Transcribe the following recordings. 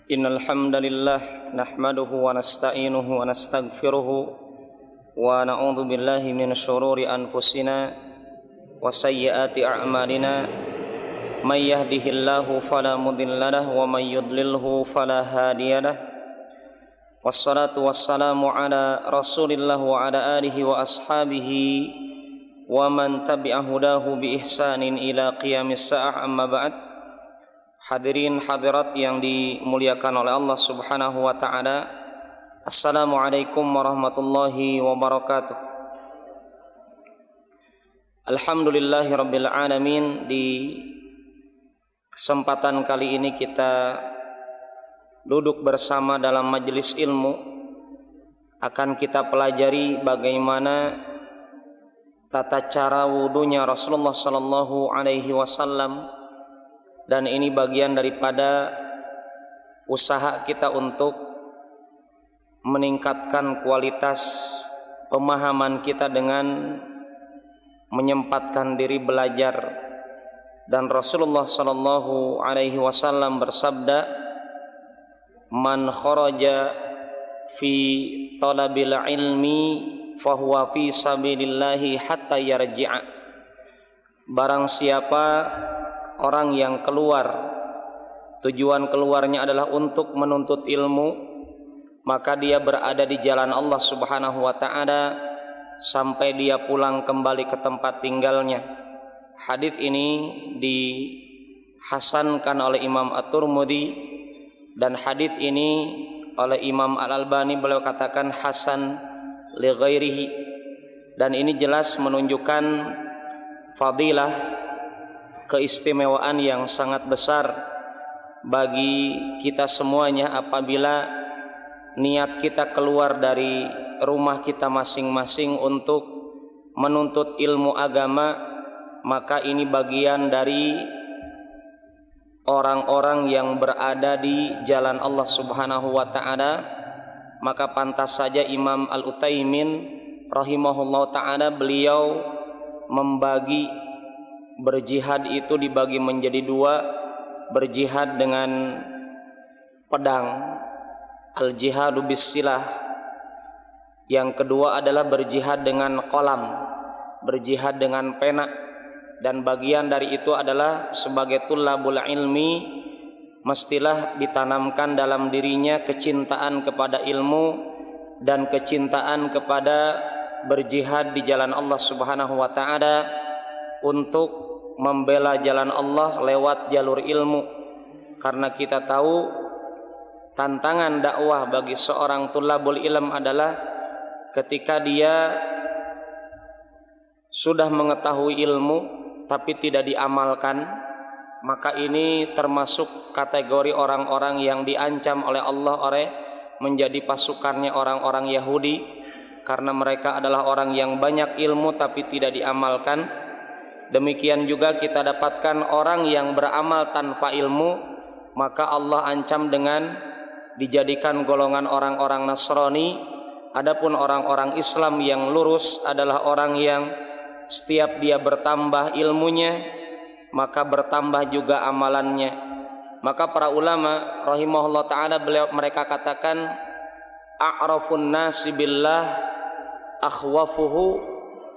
Innal hamdalillah nahmaduhu wa nasta'inuhu wa nastaghfiruhu wa na'udzu billahi min shururi anfusina wa sayyiati a'malina may yahdihillahu fala mudilla lahu wa may yudlilhu fala hadiyalah. Wassalatu wassalamu ala Rasulillah wa ala alihi wa ashabihi wa man tabi'a hudahu bi ihsanin ila qiyamis sa'ah, amma ba'd. Hadirin hadirat yang dimuliakan oleh Allah Subhanahu wa taala. Assalamualaikum warahmatullahi wabarakatuh. Alhamdulillahirabbil alamin. Di kesempatan kali ini kita duduk bersama dalam majelis ilmu. Akan kita pelajari bagaimana tata cara wudunya Rasulullah sallallahu alaihi wasallam. Dan ini bagian daripada usaha kita untuk meningkatkan kualitas pemahaman kita dengan menyempatkan diri belajar. Dan Rasulullah sallallahu alaihi wasallam bersabda, "Man kharaja fi talabil ilmi fahuwa fi sabilillahi hatta yarji'a." Barang siapa orang yang keluar, tujuan keluarnya adalah untuk menuntut ilmu, maka dia berada di jalan Allah Subhanahu wa taala sampai dia pulang kembali ke tempat tinggalnya. Hadis ini dihasankan oleh Imam At-Tirmidzi, dan hadis ini oleh Imam Al-Albani beliau katakan hasan li ghairihi. Dan ini jelas menunjukkan fadilah, keistimewaan yang sangat besar bagi kita semuanya apabila niat kita keluar dari rumah kita masing-masing untuk menuntut ilmu agama. Maka ini bagian dari orang-orang yang berada di jalan Allah Subhanahu wa taala. Maka pantas saja Imam Al-Utsaimin rahimahullah taala beliau membagi berjihad itu dibagi menjadi dua. Berjihad dengan pedang, al-jihadu bis-silah. Yang kedua adalah berjihad dengan qalam, berjihad dengan pena. Dan bagian dari itu adalah sebagai tullabul ilmi, mestilah ditanamkan dalam dirinya kecintaan kepada ilmu dan kecintaan kepada berjihad di jalan Allah Subhanahu wa taala untuk membela jalan Allah lewat jalur ilmu. Karena kita tahu tantangan dakwah bagi seorang tulabul ilm adalah ketika dia sudah mengetahui ilmu tapi tidak diamalkan, maka ini termasuk kategori orang-orang yang diancam oleh Allah oleh menjadi pasukannya orang-orang Yahudi. Karena mereka adalah orang yang banyak ilmu tapi tidak diamalkan. Demikian juga kita dapatkan orang yang beramal tanpa ilmu, maka Allah ancam dengan dijadikan golongan orang-orang Nasrani. Adapun orang-orang Islam yang lurus adalah orang yang setiap dia bertambah ilmunya, maka bertambah juga amalannya. Maka para ulama rahimahullah ta'ala mereka katakan, a'rafun nasi billah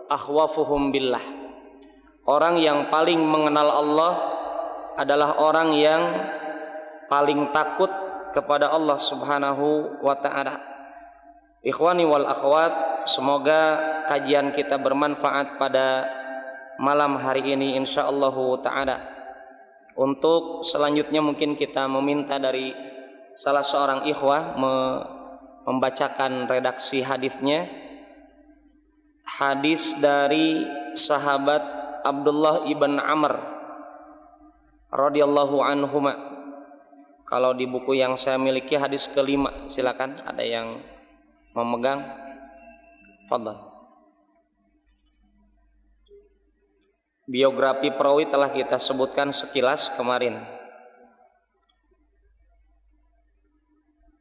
akhwafuhum billah. Orang yang paling mengenal Allah adalah orang yang paling takut kepada Allah Subhanahu wa ta'ala. Ikhwani wal akhwat, semoga kajian kita bermanfaat pada malam hari ini insyaallah ta'ala. Untuk selanjutnya mungkin kita meminta dari salah seorang ikhwah membacakan redaksi hadisnya. Hadis dari sahabat Abdullah ibn Amr radhiyallahu anhuma. Kalau di buku yang saya miliki hadis kelima, silakan ada yang memegang. Fadhal. Biografi perawi telah kita sebutkan sekilas kemarin.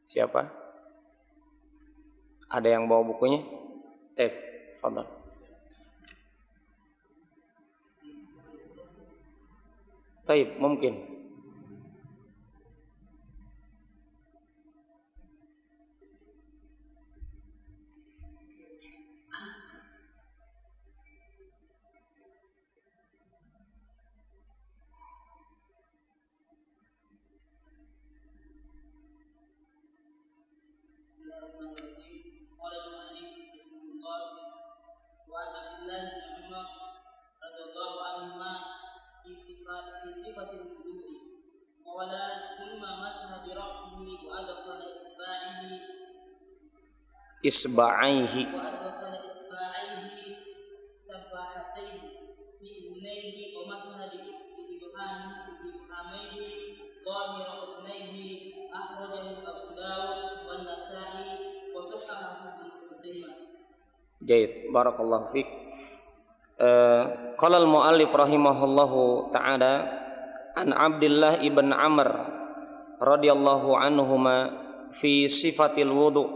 Siapa? Ada yang bawa bukunya? Fadhal. Taib, mungkin. في صفة الوضوء قال ثم مسح برأسه وأدخل إصبعيه سباحتين في أذنيه ومسح بإبهاميه ظاهر أذنيه أخرجه أبو داود والنسائي وصححه ابن خزيمة. جيد بارك الله فيك. Qala al-muallif rahimahullahu ta'ala an Abdullah ibn Amr radhiyallahu anhuma fi sifatil wudu,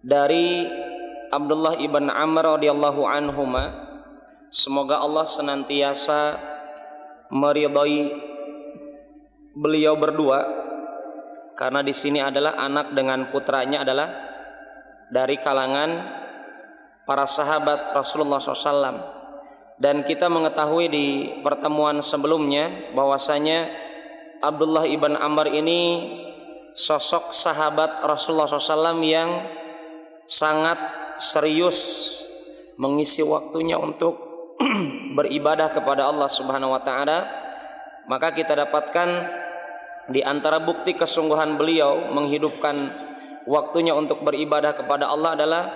dari Abdullah ibn Amr radhiyallahu anhuma, semoga Allah senantiasa meridhai beliau berdua, karena di sini adalah anak dengan putranya adalah dari kalangan para sahabat Rasulullah SAW. Dan kita mengetahui di pertemuan sebelumnya bahwasanya Abdullah ibn Amr ini sosok sahabat Rasulullah SAW yang sangat serius mengisi waktunya untuk beribadah kepada Allah Subhanahu wa Ta'ala. Maka kita dapatkan di antara bukti kesungguhan beliau menghidupkan waktunya untuk beribadah kepada Allah adalah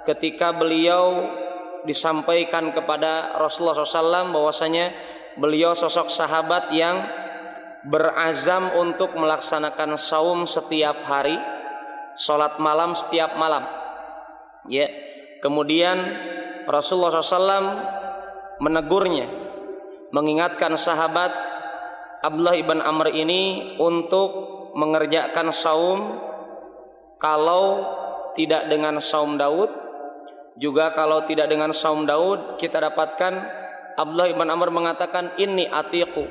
ketika beliau disampaikan kepada Rasulullah SAW bahwasanya beliau sosok sahabat yang berazam untuk melaksanakan saum setiap hari, sholat malam setiap malam. Ya, kemudian Rasulullah SAW menegurnya, mengingatkan sahabat Abdullah ibn Amr ini untuk mengerjakan saum, kalau tidak dengan saum Daud. Juga kalau tidak dengan saum Daud, kita dapatkan Abdullah ibn Amr mengatakan inni atiqu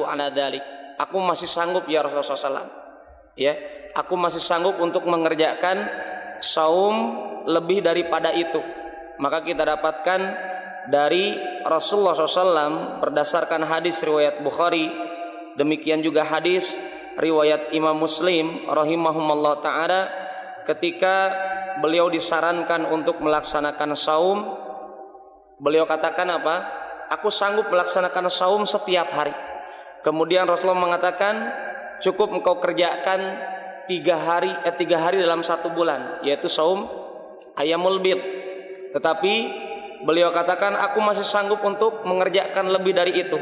ala dzalik. Aku masih sanggup ya Rasulullah SAW. Ya, aku masih sanggup untuk mengerjakan saum lebih daripada itu. Maka kita dapatkan dari Rasulullah SAW berdasarkan hadis riwayat Bukhari, demikian juga hadis riwayat Imam Muslim rahimahumullah ta'ala, ketika beliau disarankan untuk melaksanakan saum, beliau katakan apa? Aku sanggup melaksanakan saum setiap hari. Kemudian Rasulullah mengatakan cukup engkau kerjakan 3 hari dalam 1 bulan, yaitu saum Ayyamul Bid. Tetapi beliau katakan aku masih sanggup untuk mengerjakan lebih dari itu.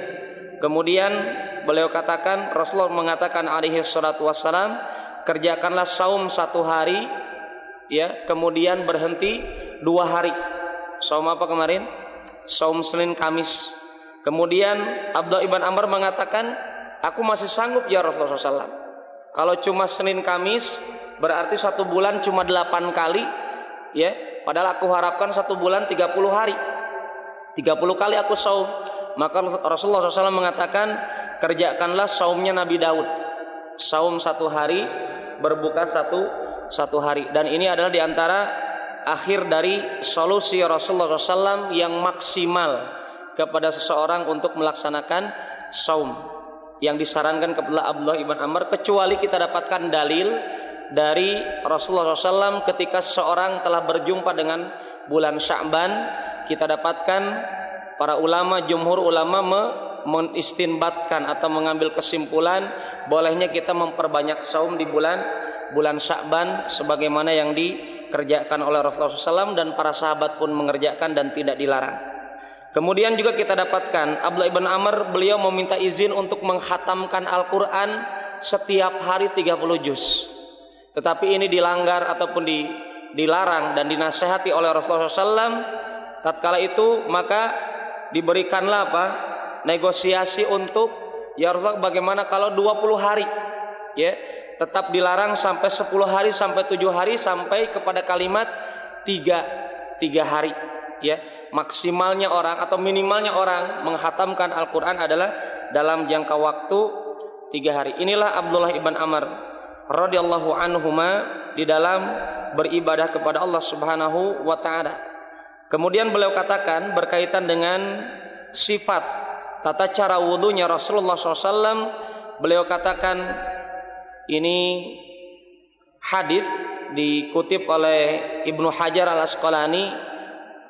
Kemudian beliau katakan, Rasulullah mengatakan alaihi salatu wassalam, kerjakanlah saum 1 hari, ya, kemudian berhenti 2 hari. Saum apa kemarin? Saum Senin Kamis. Kemudian Abdullah ibn Amr mengatakan, aku masih sanggup ya Rasulullah SAW. Kalau cuma Senin Kamis berarti 1 bulan cuma 8 kali, ya. Padahal aku harapkan 1 bulan 30 hari, 30 kali aku saum. Maka Rasulullah SAW mengatakan, kerjakanlah saumnya Nabi Daud, saum 1 hari, berbuka satu hari. Dan ini adalah diantara akhir dari solusi Rasulullah SAW yang maksimal kepada seseorang untuk melaksanakan saum yang disarankan kepada Abdullah ibn Amr, kecuali kita dapatkan dalil dari Rasulullah SAW ketika seseorang telah berjumpa dengan bulan Sya'ban. Kita dapatkan para ulama, jumhur ulama mengistinbatkan atau mengambil kesimpulan bolehnya kita memperbanyak saum di bulan Sya'ban sebagaimana yang dikerjakan oleh Rasulullah SAW, dan para sahabat pun mengerjakan dan tidak dilarang. Kemudian juga kita dapatkan Abdullah ibn Amr, beliau meminta izin untuk menghatamkan Al-Quran setiap hari 30 juz. Tetapi ini dilanggar ataupun dilarang dan dinasehati oleh Rasulullah SAW. Tatkala itu maka diberikanlah apa? Negosiasi untuk, ya Rasulullah, bagaimana kalau 20 hari? Ya, tetap dilarang sampai 10 hari sampai 7 hari sampai kepada kalimat 3 hari. Ya, maksimalnya orang atau minimalnya orang menghatamkan Al-Quran adalah dalam jangka waktu 3 hari. Inilah Abdullah ibn Amr radhiyallahu anhuma di dalam beribadah kepada Allah Subhanahu wa ta'ala. Kemudian beliau katakan berkaitan dengan sifat tata cara wudunya Rasulullah SAW, beliau katakan ini hadis dikutip oleh Ibnu Hajar Al-Asqalani.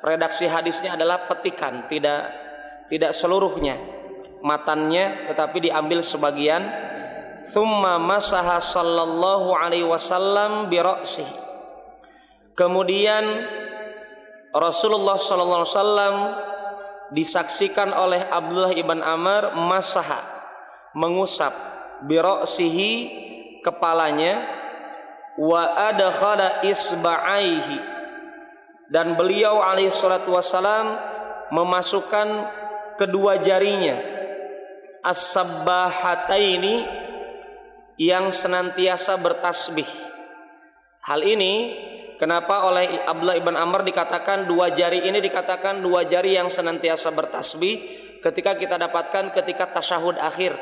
Redaksi hadisnya adalah petikan, tidak seluruhnya. matannya, tetapi diambil sebagian. Tsumma masaha sallallahu alaihi wasallam bi ra'sihi. Kemudian Rasulullah sallallahu alaihi wasallam disaksikan oleh Abdullah ibn Amr masaha, mengusap, bi ra'sihi, kepalanya, wa adkhala isba'aihi, dan beliau alaihi salatu wasalam memasukkan kedua jarinya, as-sabbahataini, yang senantiasa bertasbih. Hal ini kenapa oleh Abdullah ibn Amr dikatakan dua jari ini dikatakan dua jari yang senantiasa bertasbih, ketika kita dapatkan ketika tasyahud akhir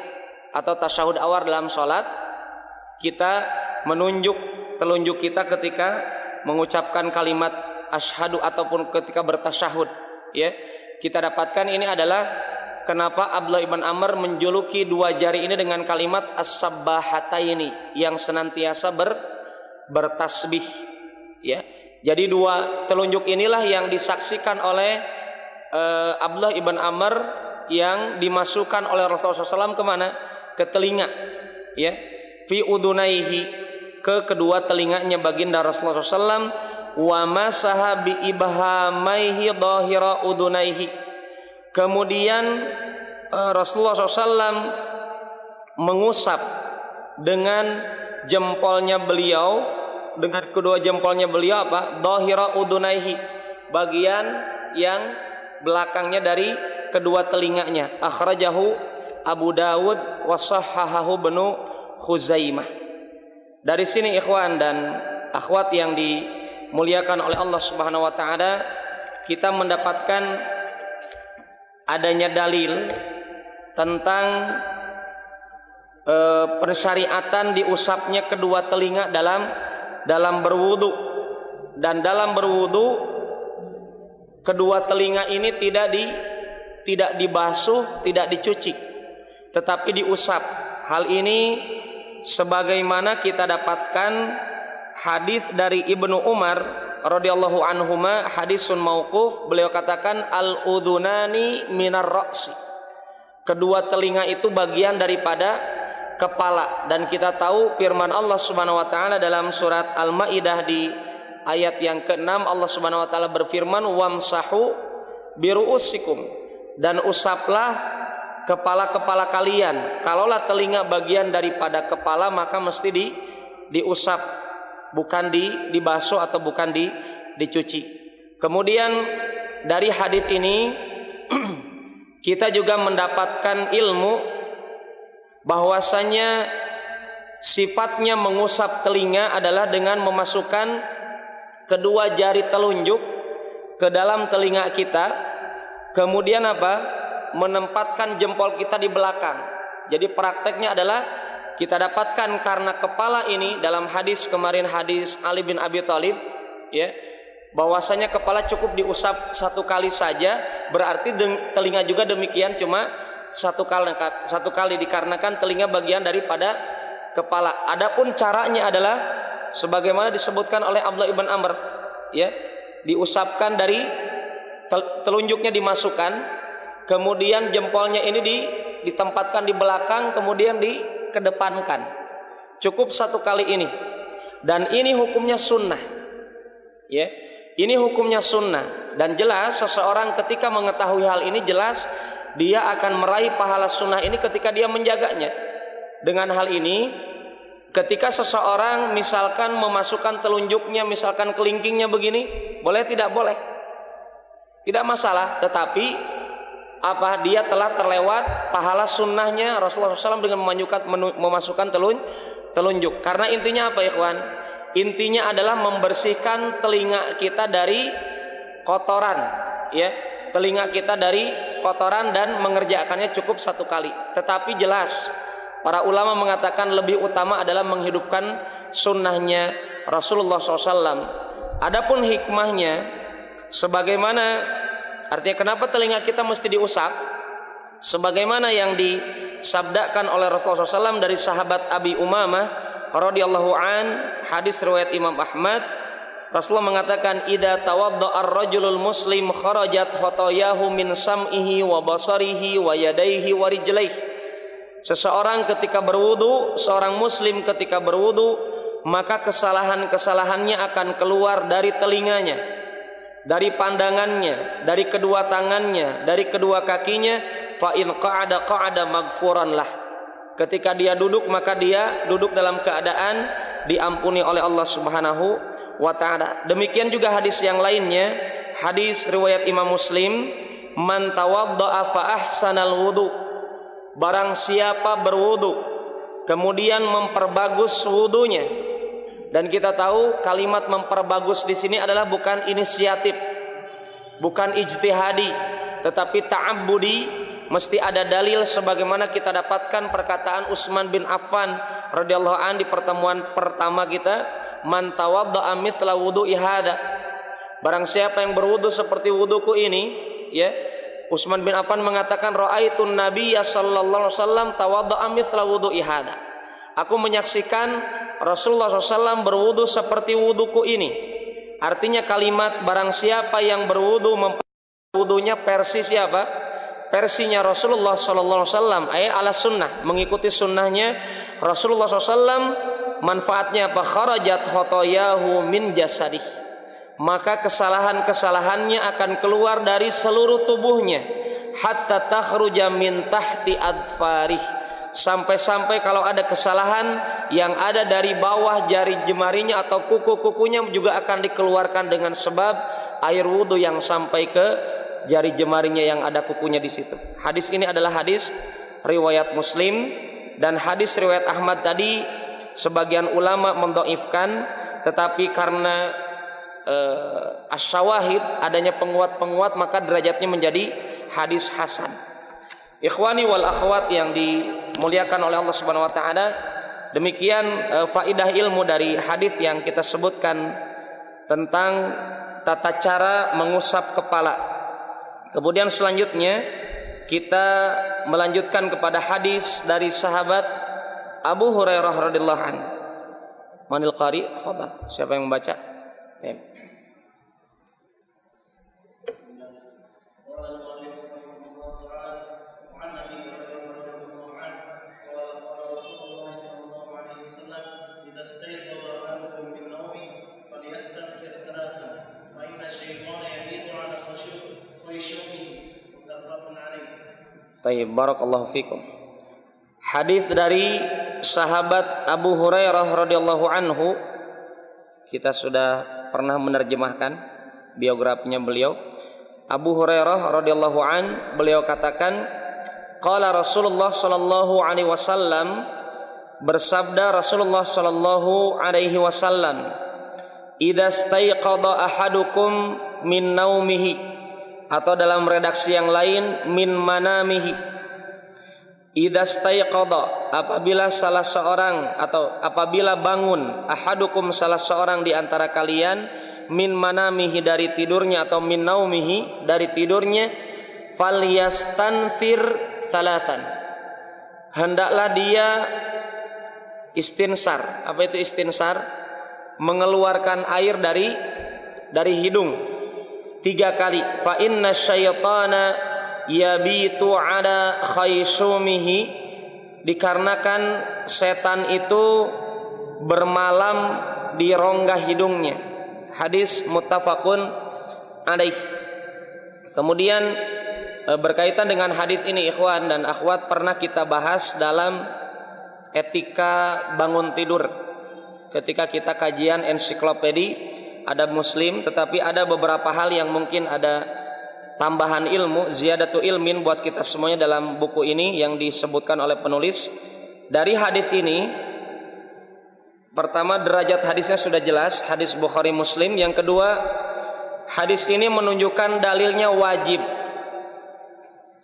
atau tasyahud awal dalam sholat, kita menunjuk telunjuk kita ketika mengucapkan kalimat asyhadu ataupun ketika bertasyahud, ya. Kita dapatkan ini adalah kenapa Abdullah ibn Amr menjuluki dua jari ini dengan kalimat as-sabbahataini, yang senantiasa bertasbih, ya. Jadi dua telunjuk inilah yang disaksikan oleh Abdullah ibn Amr, yang dimasukkan oleh Rasulullah SAW kemana? Ke telinga, ya. Fi udunaihi, ke kedua telinganya baginda Rasulullah SAW. Wa masaha bi ibhamaihi dhahira udunaihi. Kemudian Rasulullah SAW mengusap dengan jempolnya beliau, dengan kedua jempolnya beliau apa? Dhahira udunaihi, bagian yang belakangnya dari kedua telinganya. Akhrajahu Abu Dawud wa sahhahahu Ibnu Khuzaimah. Dari sini ikhwan dan akhwat yang dimuliakan oleh Allah Subhanahu wa taala, kita mendapatkan adanya dalil tentang persyariatan diusapnya kedua telinga dalam berwudu. Dan dalam berwudu kedua telinga ini tidak dibasuh, tidak dicuci, tetapi diusap. Hal ini sebagaimana kita dapatkan hadis dari Ibnu Umar radhiyallahu anhuma, hadisun mauquf, beliau katakan al-udhunani minar ra'si, kedua telinga itu bagian daripada kepala. Dan kita tahu firman Allah Subhanahu wa taala dalam surat Al-Maidah di ayat yang ke-6, Allah Subhanahu wa taala berfirman wamsahu biru'usikum, dan usaplah kepala-kepala kalian. Kalaulah telinga bagian daripada kepala, maka mesti diusap, bukan dibasuh atau bukan dicuci. Kemudian dari hadis ini kita juga mendapatkan ilmu bahwasanya sifatnya mengusap telinga adalah dengan memasukkan kedua jari telunjuk ke dalam telinga kita, kemudian apa? Menempatkan jempol kita di belakang. Jadi prakteknya adalah kita dapatkan karena kepala ini dalam hadis kemarin, hadis Ali bin Abi Thalib, ya, bahwasanya kepala cukup diusap satu kali saja, berarti telinga juga demikian, cuma satu kali dikarenakan telinga bagian daripada kepala. Adapun caranya adalah sebagaimana disebutkan oleh Abdullah ibn Amr, ya, diusapkan dari telunjuknya dimasukkan, kemudian jempolnya ini ditempatkan di belakang, kemudian dikedepankan. Cukup satu kali ini. Dan ini hukumnya sunnah, ya. Ini hukumnya sunnah. Dan jelas seseorang ketika mengetahui hal ini, jelas dia akan meraih pahala sunnah ini ketika dia menjaganya. Dengan hal ini, ketika seseorang misalkan memasukkan telunjuknya, misalkan kelingkingnya begini, boleh tidak boleh? Tidak masalah, tetapi dia telah terlewat pahala sunnahnya Rasulullah SAW dengan memasukkan telunjuk. Karena intinya apa, ikhwan? Intinya adalah membersihkan telinga kita dari kotoran, ya, telinga kita dari kotoran, dan mengerjakannya cukup satu kali. Tetapi jelas para ulama mengatakan lebih utama adalah menghidupkan sunnahnya Rasulullah SAW. Adapun hikmahnya, sebagaimana artinya kenapa telinga kita mesti diusap, sebagaimana yang disabdakan oleh Rasulullah SAW dari sahabat Abi Umamah radhiyallahu an, hadis riwayat Imam Ahmad, Rasulullah mengatakan idza tawadda'a ar-rajulul muslim kharajat khotoyahu min sam'ihi wa basarihi wa yadayhi wa rijlaihi. Seseorang ketika berwudu, seorang muslim ketika berwudu, maka kesalahan-kesalahannya akan keluar dari telinganya, dari pandangannya, dari kedua tangannya, dari kedua kakinya. Fa in qa'ada maghfuran lah. Ketika dia duduk, maka dia duduk dalam keadaan diampuni oleh Allah Subhanahu wa ta'ala. Demikian juga hadis yang lainnya, hadis riwayat Imam Muslim, man tawadda'a fa ahsanal wudu. Barang siapa berwudu kemudian memperbagus wudunya. Dan kita tahu kalimat memperbagus di sini adalah bukan inisiatif, bukan ijtihadi, tetapi ta'abbudi. Mesti ada dalil, sebagaimana kita dapatkan perkataan Utsman bin Affan radhiyallahu an di pertemuan pertama kita, man tawadda'a mithla wudu'i hadza. Barang siapa yang berwudu seperti wuduku ini, ya. Utsman bin Affan mengatakan ra'aitun nabiyya sallallahu alaihi wasallam tawadda'a mithla wudu'i hadza. Aku menyaksikan Rasulullah SAW berwudu seperti wuduku ini. Artinya kalimat barang siapa yang berwudu wudunya persis siapa? Versinya Rasulullah SAW, ala sunnah, mengikuti sunnahnya Rasulullah SAW. Manfaatnya apa? Kharajat khotoyahu min jasadih. Maka kesalahan-kesalahannya akan keluar dari seluruh tubuhnya. Hatta takhruja min tahti adfarih. Sampai-sampai kalau ada kesalahan yang ada dari bawah jari jemarinya atau kuku-kukunya juga akan dikeluarkan dengan sebab air wudu yang sampai ke jari jemarinya yang ada kukunya di situ. Hadis ini adalah hadis riwayat Muslim, dan hadis riwayat Ahmad tadi sebagian ulama mendhaifkan, tetapi karena as-syawahid, adanya penguat-penguat, maka derajatnya menjadi hadis hasan. Ikhwani wal akhwat yang dimuliakan oleh Allah Subhanahu wa taala, demikian faidah ilmu dari hadis yang kita sebutkan tentang tata cara mengusap kepala. Kemudian selanjutnya kita melanjutkan kepada hadis dari sahabat Abu Hurairah radhiyallahu anhu. Manil qari? Tafadhal. Siapa yang membaca? Tayyib, barakallahu fikum. Hadis dari sahabat Abu Hurairah radhiyallahu anhu, kita sudah pernah menerjemahkan biografinya beliau. Abu Hurairah radhiyallahu an, beliau katakan, qala Rasulullah sallallahu alaihi wasallam, bersabda Rasulullah sallallahu alaihi wasallam, idza staiqadha ahadukum min naumihi, atau dalam redaksi yang lain min manamihi, idza staiqadha, apabila salah seorang atau apabila bangun, ahadukum salah seorang di antara kalian, min manamihi dari tidurnya, atau min naumihi dari tidurnya, falyastanfir thalathan, hendaklah dia istinsar. Apa itu istinsar? Mengeluarkan air dari hidung 3 kali. Fa inna syaitana yabitu ala khaysumihi, dikarenakan setan itu bermalam di rongga hidungnya. Hadis muttafaqun alaih. Kemudian berkaitan dengan hadis ini, ikhwan dan akhwat, pernah kita bahas dalam etika bangun tidur ketika kita kajian ensiklopedi adab Muslim, tetapi ada beberapa hal yang mungkin ada tambahan ilmu, ziyadatu ilmin buat kita semuanya dalam buku ini yang disebutkan oleh penulis. Dari hadis ini, pertama derajat hadisnya sudah jelas, hadis Bukhari Muslim. Yang kedua, hadis ini menunjukkan dalilnya wajib.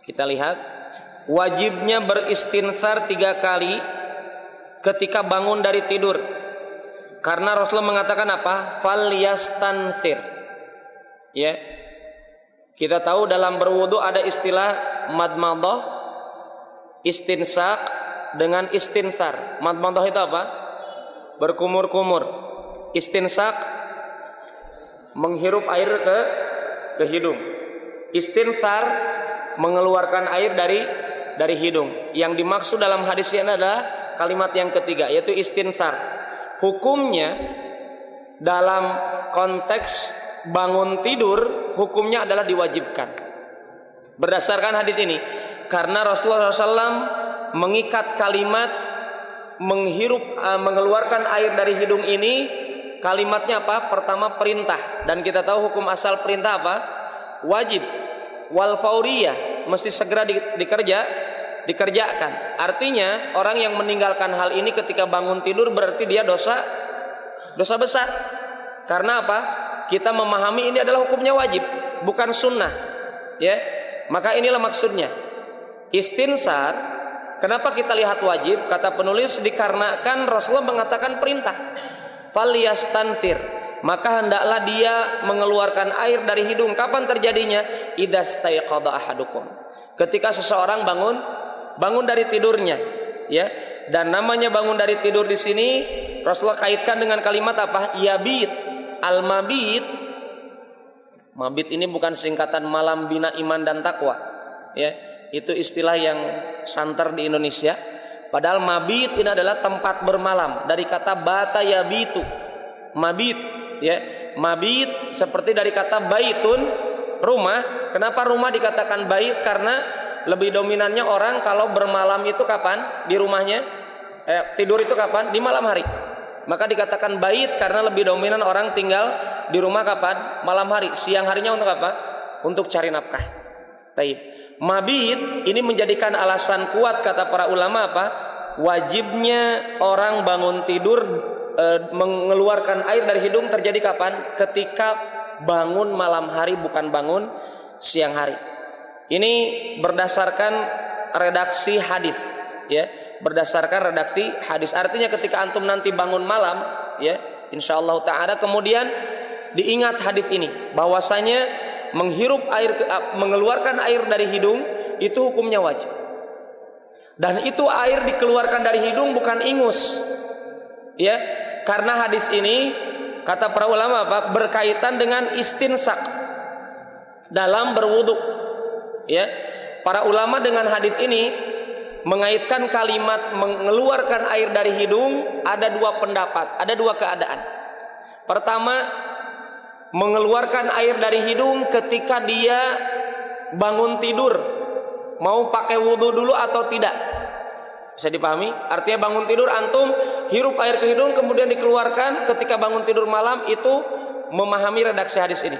Kita lihat, wajibnya beristinthar 3 kali ketika bangun dari tidur. Karena Rasulullah mengatakan apa? Falyastanthir. Ya. Kita tahu dalam berwudu ada istilah madmadah, istinsak dengan istinthar. Madmadah itu apa? Berkumur-kumur. Istinsak menghirup air ke hidung. Istinthar mengeluarkan air dari hidung. Yang dimaksud dalam hadis ini adalah kalimat yang ketiga, yaitu istinthar. Hukumnya dalam konteks bangun tidur, hukumnya adalah diwajibkan berdasarkan hadis ini, karena Rasulullah SAW mengikat kalimat mengeluarkan air dari hidung ini. Kalimatnya apa? Pertama perintah, dan kita tahu hukum asal perintah apa? Wajib. Wal fauriyah, mesti segera dikerjakan. Artinya orang yang meninggalkan hal ini ketika bangun tidur berarti dia dosa besar. Karena apa? Kita memahami ini adalah hukumnya wajib, bukan sunnah. Ya, maka inilah maksudnya istinsar. Kenapa kita lihat wajib? Kata penulis, dikarenakan Rasulullah mengatakan perintah. Falyastantir, maka hendaklah dia mengeluarkan air dari hidung. Kapan terjadinya? Idastaiqadha ahadukum, ketika seseorang bangun dari tidurnya, ya. Dan namanya bangun dari tidur di sini Rasulullah kaitkan dengan kalimat apa? Yabit. Al-mabit. Mabit ini bukan singkatan malam bina iman dan takwa, ya. Itu istilah yang santer di Indonesia. Padahal mabit ini adalah tempat bermalam, dari kata bata yabitu. Mabit, ya. Mabit seperti dari kata baitun, rumah. Kenapa rumah dikatakan bait? Karena lebih dominannya orang kalau bermalam itu kapan? Di rumahnya. Tidur itu kapan? Di malam hari. Maka dikatakan bait karena lebih dominan orang tinggal di rumah kapan? Malam hari. Siang harinya untuk apa? Untuk cari nafkah. Taib. Mabit ini menjadikan alasan kuat kata para ulama apa? Wajibnya orang bangun tidur mengeluarkan air dari hidung terjadi kapan? Ketika bangun malam hari, bukan bangun siang hari. Ini berdasarkan redaksi hadis, ya. Berdasarkan redaksi hadis. Artinya ketika antum nanti bangun malam, ya, insyaallah taala kemudian diingat hadis ini bahwasanya mengeluarkan air dari hidung itu hukumnya wajib. Dan itu air dikeluarkan dari hidung bukan ingus, ya. Karena hadis ini kata para ulama apa? Berkaitan dengan istinsak dalam berwudu, ya. Para ulama dengan hadis ini mengaitkan kalimat mengeluarkan air dari hidung ada dua pendapat, ada dua keadaan. Pertama, mengeluarkan air dari hidung ketika dia bangun tidur, mau pakai wudhu dulu atau tidak. Bisa dipahami? Artinya bangun tidur antum hirup air ke hidung kemudian dikeluarkan ketika bangun tidur malam, itu memahami redaksi hadis ini.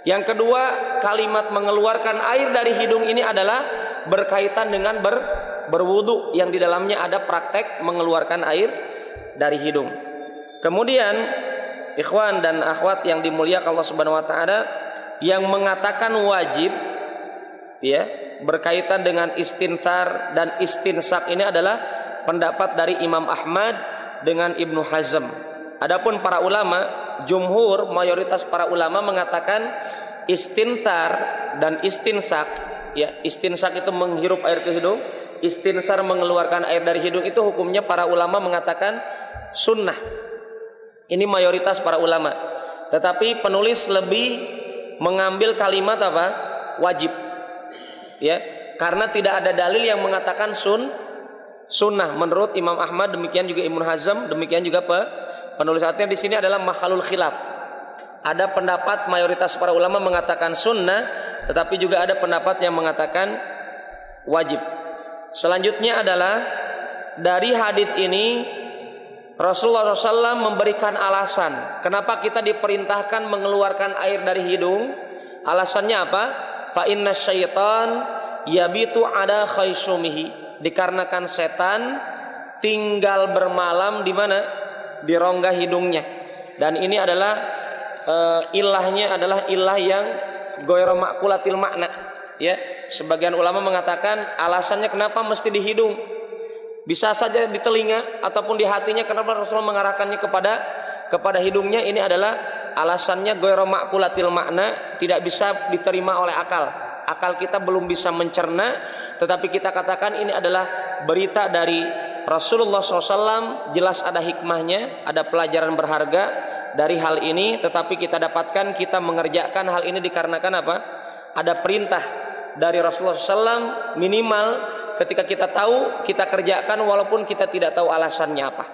Yang kedua, kalimat mengeluarkan air dari hidung ini adalah berkaitan dengan berwudhu yang di dalamnya ada praktek mengeluarkan air dari hidung. Kemudian ikhwan dan akhwat yang dimuliakan Allah Subhanahu wa taala, yang mengatakan wajib, ya, berkaitan dengan istinthar dan istinsak ini adalah pendapat dari Imam Ahmad dengan Ibnu Hazm. Adapun para ulama, jumhur, mayoritas para ulama mengatakan istinthar dan istinsak, ya, istinsak itu menghirup air ke hidung, istinsar mengeluarkan air dari hidung, itu hukumnya para ulama mengatakan sunnah. Ini mayoritas para ulama. Tetapi penulis lebih mengambil kalimat apa? Wajib. Ya, karena tidak ada dalil yang mengatakan sunnah menurut Imam Ahmad, demikian juga Ibnu Hazm, demikian juga penulis. Artinya di sini adalah mahalul khilaf. Ada pendapat mayoritas para ulama mengatakan sunnah, tetapi juga ada pendapat yang mengatakan wajib. Selanjutnya adalah dari hadis ini Rasulullah SAW memberikan alasan kenapa kita diperintahkan mengeluarkan air dari hidung. Alasannya apa? Fa inna syaitan yabitu ada khaisumihi, dikarenakan setan tinggal bermalam di mana? Di rongga hidungnya. Dan ini adalah ilahnya adalah ilah yang ghairu ma'qulatil makna, ya. Sebagian ulama mengatakan alasannya kenapa mesti di hidung, bisa saja di telinga ataupun di hatinya. Kenapa Rasulullah mengarahkannya kepada hidungnya? Ini adalah alasannya ghairu ma'qulatil makna, tidak bisa diterima oleh akal. Akal kita belum bisa mencerna, tetapi kita katakan ini adalah berita dari Rasulullah SAW, jelas ada hikmahnya, ada pelajaran berharga dari hal ini, tetapi kita dapatkan kita mengerjakan hal ini dikarenakan apa? Ada perintah dari Rasulullah SAW, minimal ketika kita tahu kita kerjakan walaupun kita tidak tahu alasannya apa.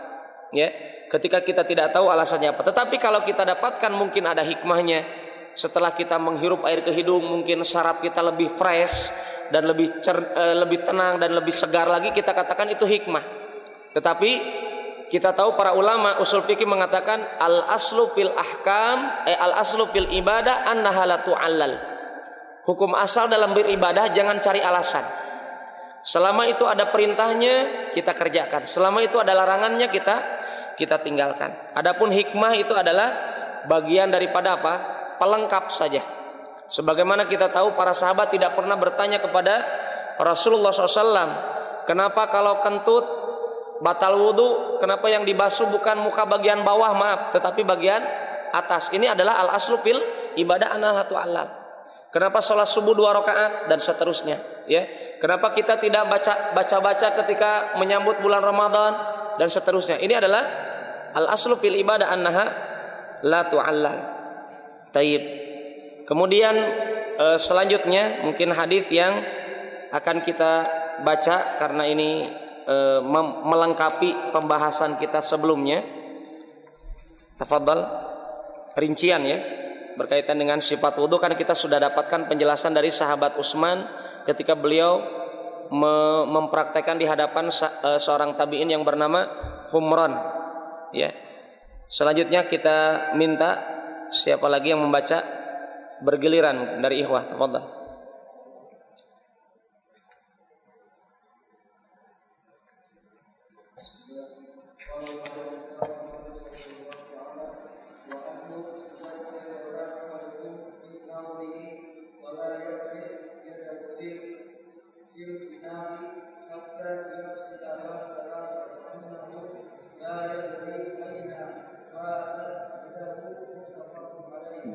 Ya, ketika kita tidak tahu alasannya apa. Tetapi kalau kita dapatkan mungkin ada hikmahnya. Setelah kita menghirup air ke hidung, mungkin saraf kita lebih fresh dan lebih tenang dan lebih segar lagi, kita katakan itu hikmah. Tetapi kita tahu para ulama usul fikih mengatakan al aslu fil ahkam al aslu fil ibadah annaha la tu'allal. Hukum asal dalam beribadah jangan cari alasan. Selama itu ada perintahnya kita kerjakan, selama itu ada larangannya kita tinggalkan. Adapun hikmah itu adalah bagian daripada apa? Pelengkap saja. Sebagaimana kita tahu para sahabat tidak pernah bertanya kepada Rasulullah SAW, kenapa kalau kentut batal wudu, kenapa yang dibasuh bukan muka bagian bawah, maaf, tetapi bagian atas. Ini adalah al aslu fil ibadah annaha tu'allal. Kenapa sholat subuh 2 rakaat dan seterusnya, ya? Kenapa kita tidak baca ketika menyambut bulan Ramadan dan seterusnya? Ini adalah al aslu fil ibadah annaha la tu'allal. Taib. Kemudian selanjutnya mungkin hadis yang akan kita baca karena ini melengkapi pembahasan kita sebelumnya. Tafadhal, rincian ya berkaitan dengan sifat wudu, kan kita sudah dapatkan penjelasan dari sahabat Utsman ketika beliau mempraktekkan di hadapan seorang tabi'in yang bernama Humran, ya. Selanjutnya kita minta siapa lagi yang membaca bergiliran dari ikhwah. Tafadhal.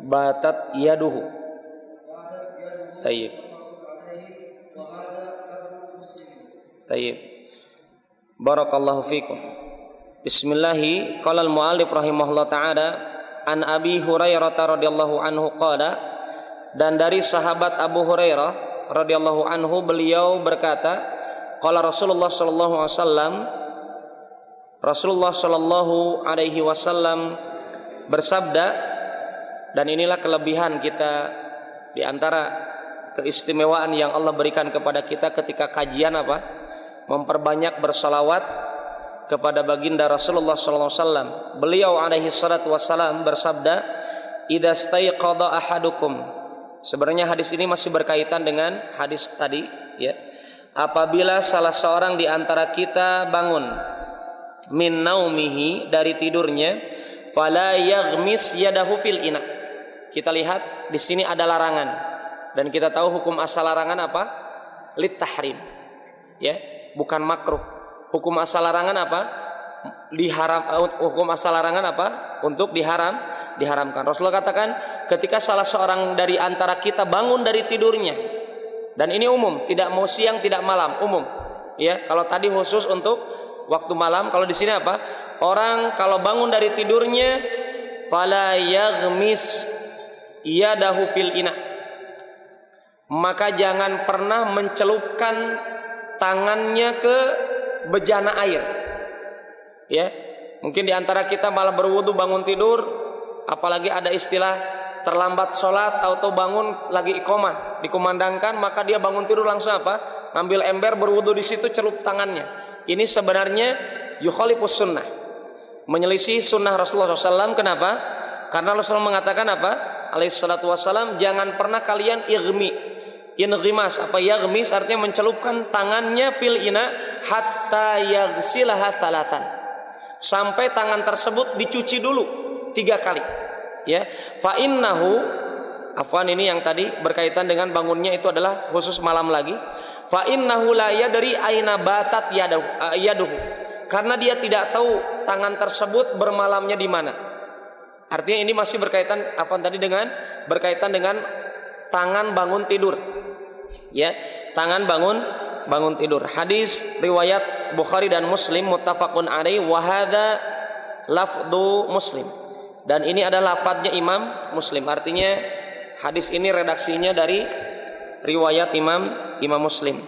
Batat yaduhu. Tayyib. Tayyib. Barakallahu fikum. Bismillahi qala al-muallif rahimahullah ta'ala an Abi Hurairah radhiyallahu anhu qala, dan dari sahabat Abu Hurairah radhiyallahu anhu beliau berkata, qala Rasulullah sallallahu alaihi wasallam, Rasulullah sallallahu alaihi wasallam bersabda. Dan inilah kelebihan kita, di antara keistimewaan yang Allah berikan kepada kita ketika kajian apa? Memperbanyak bersalawat kepada baginda Rasulullah SAW. Beliau alaihi salatu wassalam bersabda, idza staiqadha ahadukum. Sebenarnya hadis ini masih berkaitan dengan hadis tadi, ya. Apabila salah seorang di antara kita bangun min naumihi, dari tidurnya, fala yaghmis yadahu fil ina. Kita lihat di sini ada larangan, dan kita tahu hukum asal larangan apa? Lit tahrim, ya, bukan makruh. Hukum asal larangan apa? Hukum asal larangan apa? Untuk diharamkan. Rasulullah katakan, ketika salah seorang dari antara kita bangun dari tidurnya, dan ini umum, tidak mau siang tidak malam, umum, ya. Kalau tadi khusus untuk waktu malam, kalau di sini apa? Orang kalau bangun dari tidurnya, fala yaghmis yadahu fil ina, maka jangan pernah mencelupkan tangannya ke bejana air, ya. Mungkin di antara kita malah berwudu bangun tidur, apalagi ada istilah terlambat sholat atau bangun lagi iqomah dikumandangkan, maka dia bangun tidur langsung apa? Ngambil ember berwudu di situ, celup tangannya. Ini sebenarnya yukhalifus sunnah, menyelisih sunnah Rasulullah SAW. Kenapa? Karena Rasulullah mengatakan apa? Alaihi salatu wassalam, jangan pernah kalian inghimas. Apa yaghmis? Artinya mencelupkan tangannya fil ina hatta yaghsilaha thalathan, sampai tangan tersebut dicuci dulu 3 kali, ya. Fa innahu, afwan, ini yang tadi berkaitan dengan bangunnya itu adalah khusus malam lagi. Fa innahu la yadri aina batat yaduhu, karena dia tidak tahu tangan tersebut bermalamnya di mana. Artinya ini masih berkaitan berkaitan dengan tangan bangun tidur, ya, tangan bangun tidur. Hadis riwayat Bukhari dan Muslim muttafaqun alaihi wa hadza lafdhu Muslim. Dan ini adalah lafadznya Imam Muslim. Artinya hadis ini redaksinya dari riwayat Imam Muslim.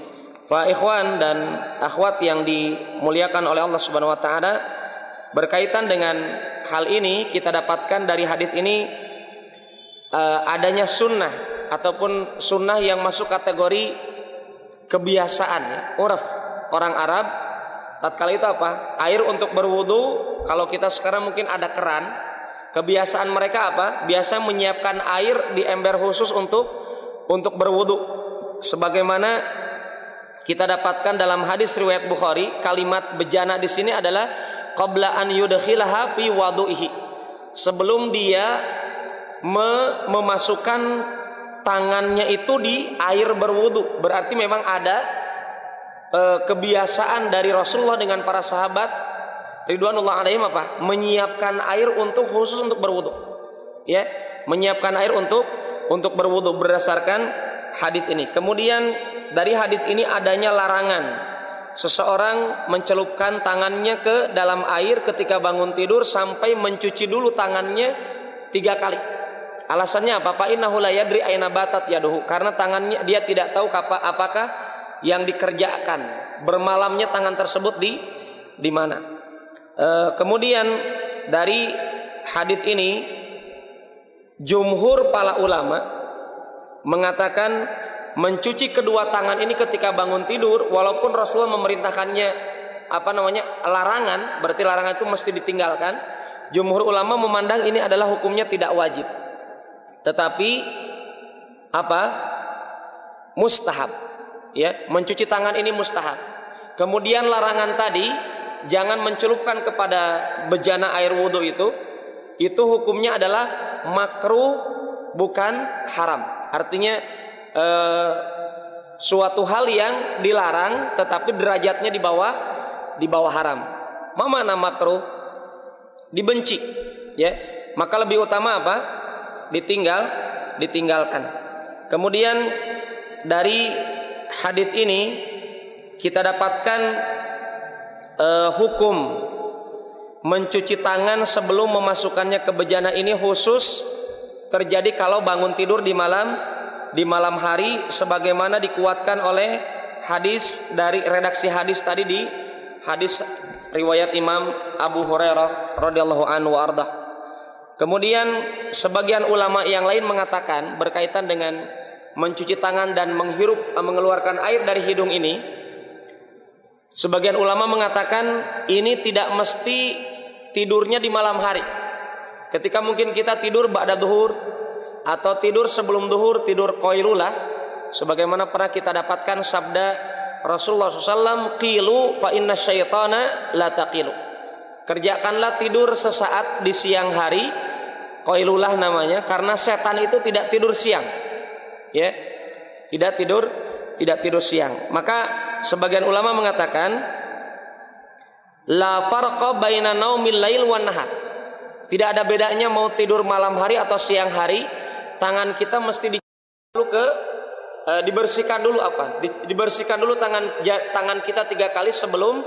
Fa ikhwan dan akhwat yang dimuliakan oleh Allah Subhanahu wa taala, berkaitan dengan hal ini kita dapatkan dari hadis ini adanya sunnah ataupun sunnah yang masuk kategori kebiasaan, ya, uraf orang Arab. Tatkala itu apa? Air untuk berwudu. Kalau kita sekarang mungkin ada keran, kebiasaan mereka apa? Biasa menyiapkan air di ember khusus untuk berwudu. Sebagaimana kita dapatkan dalam hadis riwayat Bukhari, kalimat bejana di sini adalah qabla an yudkhilaha fi wudu'ihi. Sebelum dia memasukkan tangannya itu di air berwudu. Berarti memang ada kebiasaan dari Rasulullah dengan para sahabat ridwanullah alaihim apa? Menyiapkan air untuk khusus untuk berwudu. Ya, menyiapkan air untuk berwudu berdasarkan hadis ini. Kemudian dari hadis ini adanya larangan seseorang mencelupkan tangannya ke dalam air ketika bangun tidur sampai mencuci dulu tangannya 3 kali. Alasannya apa? Fa innahu la yadri aina batat yaduhu. Karena tangannya dia tidak tahu apakah yang dikerjakan bermalamnya tangan tersebut di mana. Kemudian dari hadis ini jumhur para ulama mengatakan mencuci kedua tangan ini ketika bangun tidur, walaupun Rasulullah memerintahkannya larangan, berarti larangan itu mesti ditinggalkan. Jumhur ulama memandang ini adalah hukumnya tidak wajib, tetapi mustahab. Ya, mencuci tangan ini mustahab. Kemudian larangan tadi, jangan mencelupkan kepada bejana air wudhu itu hukumnya adalah makruh bukan haram. Artinya suatu hal yang dilarang tetapi derajatnya di bawah haram. Mana makruh? Dibenci, ya. Maka lebih utama apa? Ditinggalkan. Kemudian dari hadis ini kita dapatkan hukum mencuci tangan sebelum memasukkannya ke bejana ini khusus terjadi kalau bangun tidur di malam hari, sebagaimana dikuatkan oleh hadis dari redaksi hadis tadi di hadis riwayat Imam Abu Hurairah radhiyallahu anhu wa ardah. Kemudian sebagian ulama yang lain mengatakan berkaitan dengan mencuci tangan dan mengeluarkan air dari hidung ini, sebagian ulama mengatakan ini tidak mesti tidurnya di malam hari. Ketika mungkin kita tidur ba'da duhur atau tidur sebelum duhur, tidur qailulah, sebagaimana pernah kita dapatkan sabda Rasulullah SAW, qilu fa inna syaitana la taqilu. Kerjakanlah tidur sesaat di siang hari, qailulah namanya, karena setan itu tidak tidur siang. Ya, tidak tidur siang. Maka sebagian ulama mengatakan la farqa baina naumil lail wan nahar. Tidak ada bedanya mau tidur malam hari atau siang hari, tangan kita mesti dibersihkan dulu dibersihkan dulu tangan kita 3 kali sebelum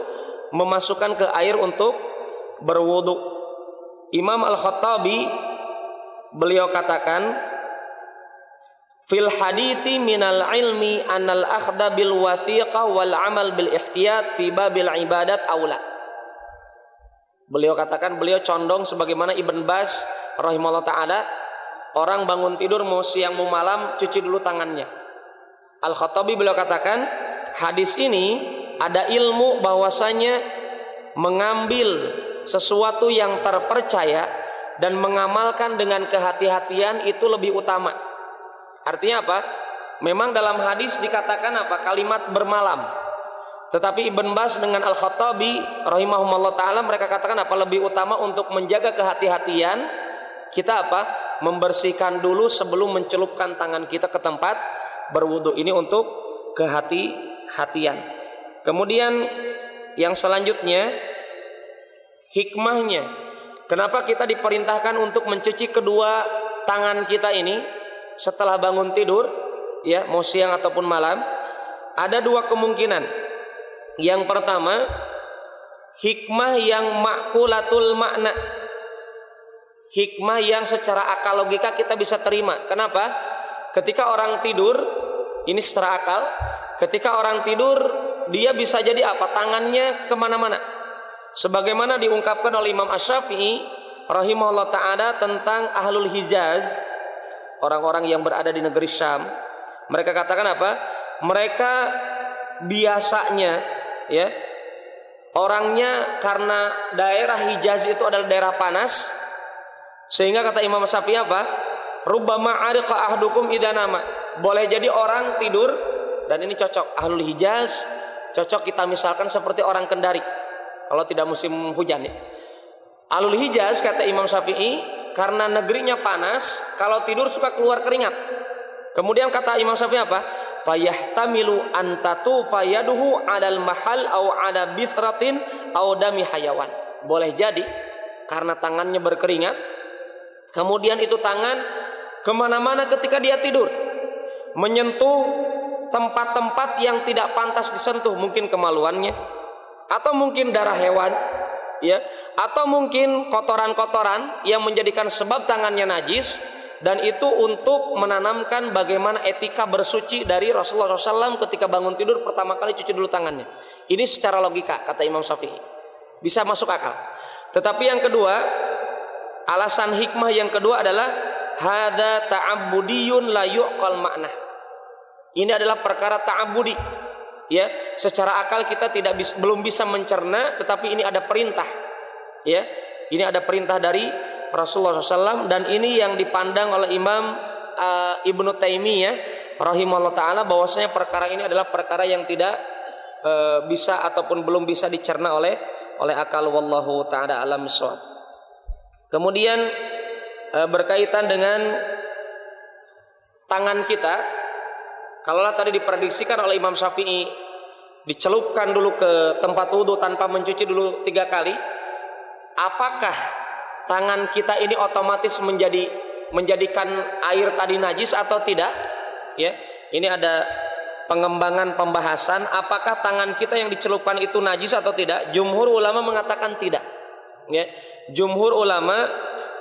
memasukkan ke air untuk berwudu. Imam Al-Khattabi beliau katakan, fil hadithi minal ilmi annal akhda bil wathiqa wal amal bil ihtiyat fi babil ibadat aula. Beliau katakan, beliau condong sebagaimana Ibn Baz rahimahullah ta'ala, orang bangun tidur mau siang mau malam cuci dulu tangannya. Al-Khattabi beliau katakan, hadis ini ada ilmu bahwasanya mengambil sesuatu yang terpercaya dan mengamalkan dengan kehati-hatian itu lebih utama. Artinya apa? Memang dalam hadis dikatakan kalimat bermalam. Tetapi Ibn Baz dengan Al-Khattabi rahimahumullah ta'ala, mereka katakan lebih utama untuk menjaga kehati-hatian kita membersihkan dulu sebelum mencelupkan tangan kita ke tempat berwudu. Ini untuk kehati-hatian. Kemudian yang selanjutnya, hikmahnya kenapa kita diperintahkan untuk mencuci kedua tangan kita ini setelah bangun tidur, ya, mau siang ataupun malam. Ada 2 kemungkinan. Yang pertama, hikmah yang ma'kulatul makna. hikmah yang secara akal logika kita bisa terima. Kenapa? Ketika orang tidur, ini secara akal, ketika orang tidur dia bisa jadi apa? Tangannya kemana-mana. Sebagaimana diungkapkan oleh Imam Asy-Syafi'i rahimahullah ta'ala tentang ahlul Hijaz, orang-orang yang berada di negeri Syam. Mereka katakan apa? Mereka biasanya ya, orangnya karena daerah Hijaz itu adalah daerah panas, sehingga kata Imam Syafi'i apa? Rubbama ariqa ahdukum idza nama. Boleh jadi orang tidur, dan ini cocok ahlul Hijaz, cocok kita misalkan seperti orang Kendari kalau tidak musim hujan ya. Ahlul Hijaz kata Imam Syafi'i karena negerinya panas, kalau tidur suka keluar keringat. Kemudian kata Imam Syafi'i apa? Fayahtamilu antatu fayaduhu adal mahal au ada bithratin au dami hayawan. Boleh jadi karena tangannya berkeringat, kemudian itu tangan kemana-mana ketika dia tidur, menyentuh tempat-tempat yang tidak pantas disentuh, mungkin kemaluannya, atau mungkin darah hewan, ya, atau mungkin kotoran-kotoran yang menjadikan sebab tangannya najis. Dan itu untuk menanamkan bagaimana etika bersuci dari Rasulullah SAW ketika bangun tidur pertama kali cuci dulu tangannya. Ini secara logika kata Imam Syafi'i bisa masuk akal. Tetapi yang kedua, alasan hikmah yang kedua adalah hadza ta'abbudiyun la yuqal makna. Ini adalah perkara ta'abbudi. Ya, secara akal kita belum bisa mencerna, tetapi ini ada perintah. Ya, ini ada perintah dari Rasulullah SAW, dan ini yang dipandang oleh Imam Ibnu Taimiyah rahimahullah ta'ala, bahwasanya perkara ini adalah perkara yang tidak bisa ataupun belum bisa dicerna oleh akal. Wallahu ta'ala alam bissawab. Kemudian berkaitan dengan tangan kita, kalaulah tadi diprediksikan oleh Imam Syafi'i dicelupkan dulu ke tempat wudhu tanpa mencuci dulu 3 kali, apakah tangan kita ini otomatis menjadikan air tadi najis atau tidak? Ya, ini ada pengembangan pembahasan apakah tangan kita yang dicelupkan itu najis atau tidak. Jumhur ulama mengatakan tidak. Ya, jumhur ulama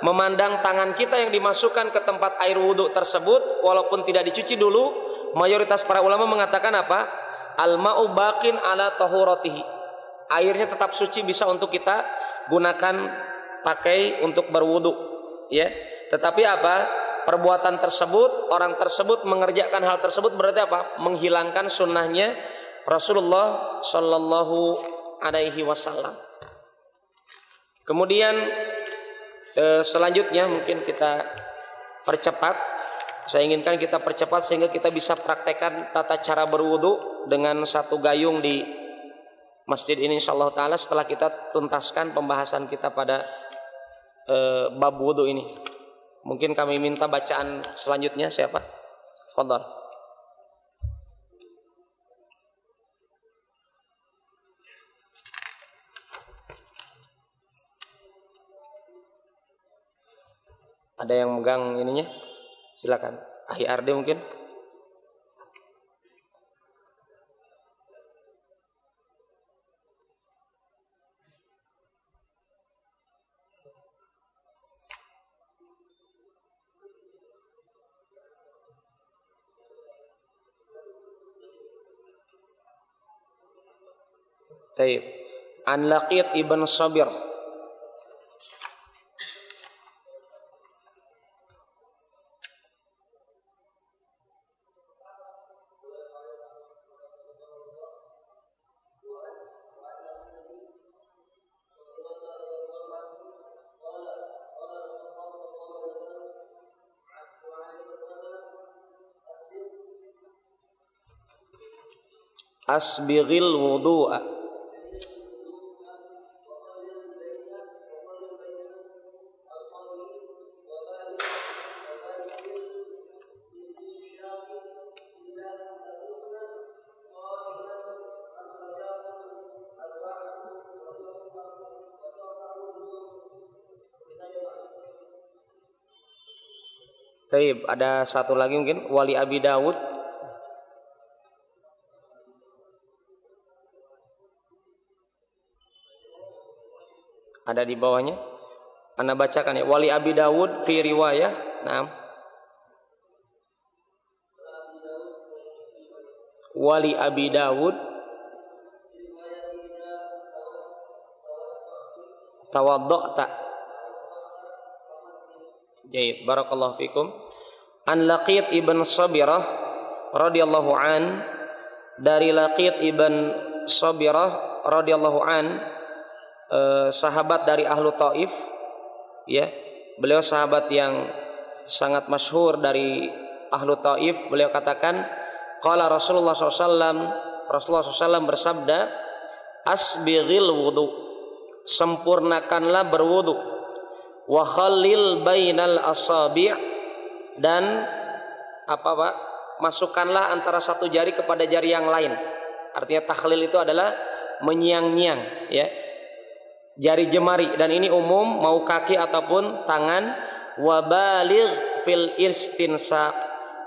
memandang tangan kita yang dimasukkan ke tempat air wudhu tersebut walaupun tidak dicuci dulu, mayoritas para ulama mengatakan apa? Al-ma'u baqin ala tahuratihi. Airnya tetap suci, bisa untuk kita gunakan pakai untuk berwudu, ya. Tetapi apa? Perbuatan tersebut, orang tersebut mengerjakan hal tersebut berarti apa? Menghilangkan sunnahnya Rasulullah Sallallahu Alaihi Wasallam. Kemudian selanjutnya mungkin kita percepat. Saya inginkan kita percepat sehingga kita bisa praktekkan tata cara berwudu dengan satu gayung di masjid ini insyaallah taala setelah kita tuntaskan pembahasan kita pada bab wudu ini. Mungkin kami minta bacaan selanjutnya siapa? Fadhal. Ada yang megang ininya? Silakan. Ahi Ardi mungkin. Taib. An Laqit ibn Sabir. Asbighil wudu'a. Taib, ada satu lagi mungkin Wali Abi Dawud. Ada di bawahnya. Anda bacakan ya. Wali Abi Dawud fi riwayah. Naam. Wali Abi Dawud tawadda'ta. Baik, barakallahu fikum. An Laqit ibn Sabirah radhiyallahu an, dari Laqit ibn Sabirah radhiyallahu an, sahabat dari ahlu Taif, ya, beliau sahabat yang sangat masyhur dari ahlu Taif. Beliau katakan, qala Rasulullah SAW bersabda, asbighil wudu, sempurnakanlah berwudu, wa khallil bainal asabi', dan apa Pak? Masukkanlah antara satu jari kepada jari yang lain. Artinya takhlil itu adalah menyiang-nyiang, ya, jari jemari, dan ini umum mau kaki ataupun tangan. Wa baligh fil istinsaq,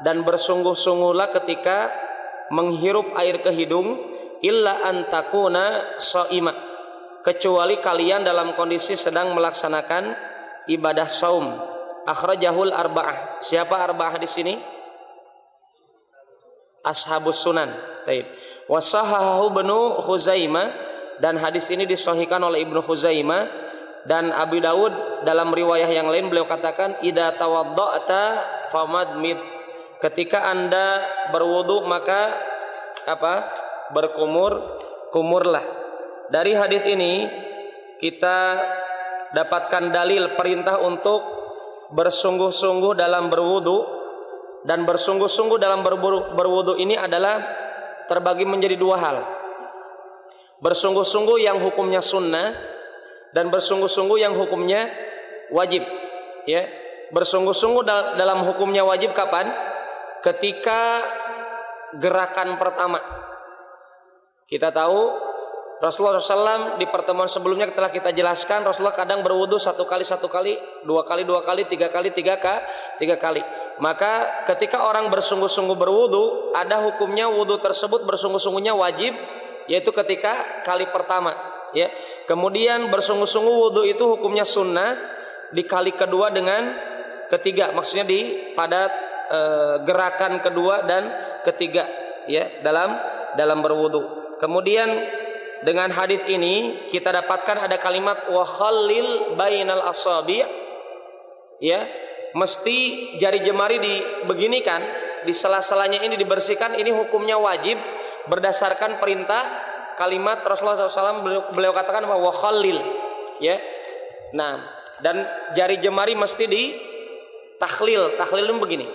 dan bersungguh-sungguhlah ketika menghirup air ke hidung, illa antakuna shaima, kecuali kalian dalam kondisi sedang melaksanakan ibadah saum. Akhrajahul arba'ah. Siapa arba'ah di sini? Ashabus sunan. Baik. Wa sahahahu Ibnu Khuzaimah, dan hadis ini disahihkan oleh Ibnu Khuzaimah dan Abi Dawud. Dalam riwayah yang lain beliau katakan, idza tawadda'ta famadmid, ketika Anda berwudu maka apa? Berkumurlah. Dari hadis ini kita dapatkan dalil perintah untuk bersungguh-sungguh dalam berwudu, dan bersungguh-sungguh dalam berwudu ini adalah terbagi menjadi dua hal. Bersungguh-sungguh yang hukumnya sunnah, dan bersungguh-sungguh yang hukumnya wajib, ya. Bersungguh-sungguh dalam hukumnya wajib kapan? Ketika gerakan pertama. Kita tahu Rasulullah SAW di pertemuan sebelumnya telah kita jelaskan, Rasulullah kadang berwudu satu kali, dua kali, tiga kali. Maka ketika orang bersungguh-sungguh berwudu, ada hukumnya wudu tersebut bersungguh-sungguhnya wajib, yaitu ketika kali pertama, ya. Kemudian bersungguh-sungguh wudu itu hukumnya sunnah di kali kedua dengan ketiga, maksudnya pada gerakan kedua dan ketiga, ya, dalam berwudu. Kemudian dengan hadis ini kita dapatkan ada kalimat wa khallil bainal asabi', ya, mesti jari jemari dibeginikan, di sela-selanya ini dibersihkan. Ini hukumnya wajib berdasarkan perintah kalimat Rasulullah SAW. Beliau katakan wa khallil, ya. Nah, dan jari jemari mesti di takhlil itu begini,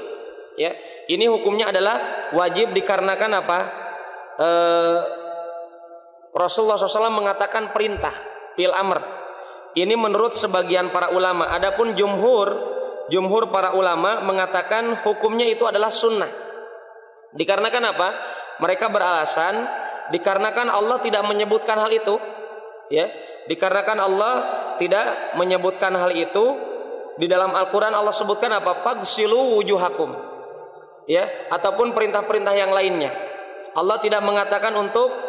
ya. Ini hukumnya adalah wajib dikarenakan apa? Rasulullah SAW mengatakan perintah fil amr. Ini menurut sebagian para ulama. Adapun jumhur para ulama mengatakan hukumnya itu adalah sunnah. Dikarenakan apa? Mereka beralasan dikarenakan Allah tidak menyebutkan hal itu, ya. Dikarenakan Allah tidak menyebutkan hal itu di dalam Al-Quran. Allah sebutkan apa? Fagsilu wujuhakum, ya, ataupun perintah-perintah yang lainnya. Allah tidak mengatakan untuk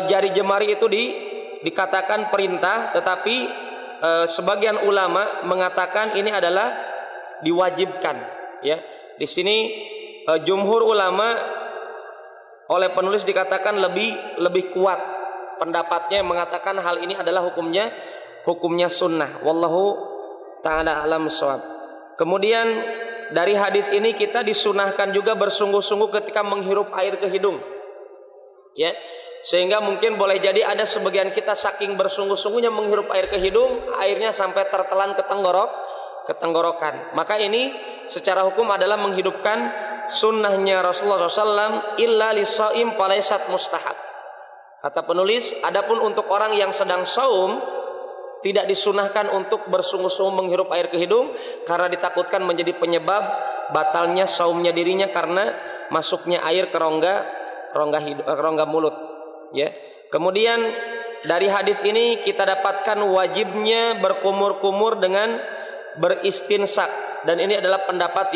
jari jemari itu dikatakan perintah, tetapi sebagian ulama mengatakan ini adalah diwajibkan, ya. Di sini jumhur ulama oleh penulis dikatakan lebih kuat pendapatnya, yang mengatakan hal ini adalah hukumnya sunnah. Wallahu ta'ala alam shawab. Kemudian dari hadis ini kita disunahkan juga bersungguh-sungguh ketika menghirup air ke hidung, ya. Sehingga mungkin boleh jadi ada sebagian kita saking bersungguh-sungguhnya menghirup air ke hidung, airnya sampai tertelan ke tenggorokan. Maka ini secara hukum adalah menghidupkan sunnahnya Rasulullah SAW. Illa lisaim falaisat mustahab. Kata penulis, adapun untuk orang yang sedang saum tidak disunahkan untuk bersungguh-sungguh menghirup air ke hidung, karena ditakutkan menjadi penyebab batalnya saumnya dirinya karena masuknya air ke rongga mulut, ya. Kemudian dari hadis ini kita dapatkan wajibnya berkumur-kumur dengan beristinsak, dan ini adalah pendapat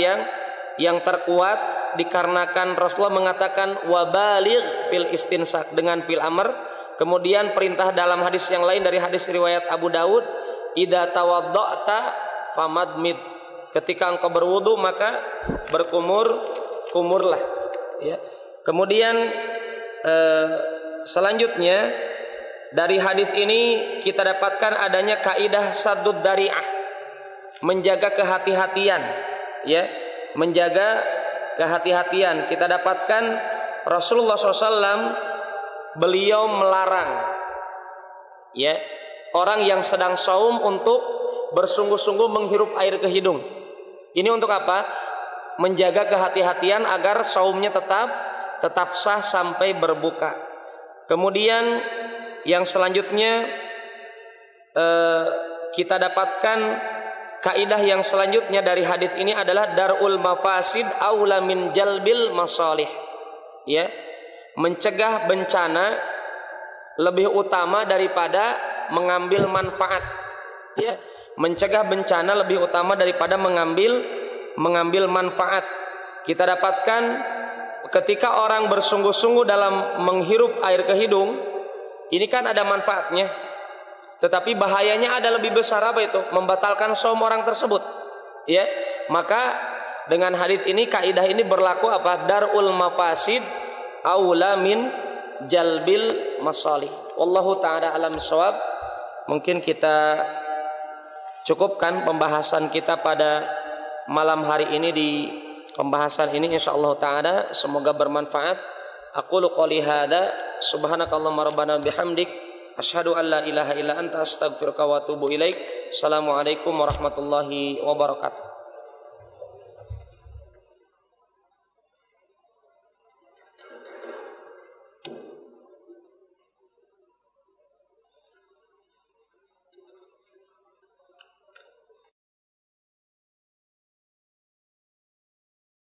yang terkuat dikarenakan Rasulullah mengatakan wabaligh fil istinsak dengan fil amr. Kemudian perintah dalam hadis yang lain dari hadis riwayat Abu Dawud, idza tawadda'ta famadmid. Ketika engkau berwudu maka berkumurlah, ya. Kemudian selanjutnya dari hadis ini kita dapatkan adanya kaidah saddud dari'ah, menjaga kehati-hatian, ya, menjaga kehati-hatian. Kita dapatkan Rasulullah SAW beliau melarang, ya, orang yang sedang saum untuk bersungguh-sungguh menghirup air ke hidung. Ini untuk apa? Menjaga kehati-hatian agar saumnya tetap sah sampai berbuka. Kemudian yang selanjutnya kita dapatkan kaidah yang selanjutnya dari hadis ini adalah darul mafasid aula min jalbil masalih. Ya, mencegah bencana lebih utama daripada mengambil manfaat. Ya, mencegah bencana lebih utama daripada mengambil manfaat. Kita dapatkan ketika orang bersungguh-sungguh dalam menghirup air ke hidung, ini kan ada manfaatnya. Tetapi bahayanya ada lebih besar, apa itu? Membatalkan saum orang tersebut. Ya, maka dengan hadis ini kaidah ini berlaku apa? Darul mafasid aula min jalbil masalih. Wallahu taala alam shawab. Mungkin kita cukupkan pembahasan kita pada malam hari ini di pembahasan ini, insyaallah taala semoga bermanfaat. Aqulu qouli hadza subhanakallahumma rabbana bihamdik asyhadu an la ilaha illa anta astaghfiruka wa atubu ilaik. Assalamualaikum warahmatullahi wabarakatuh.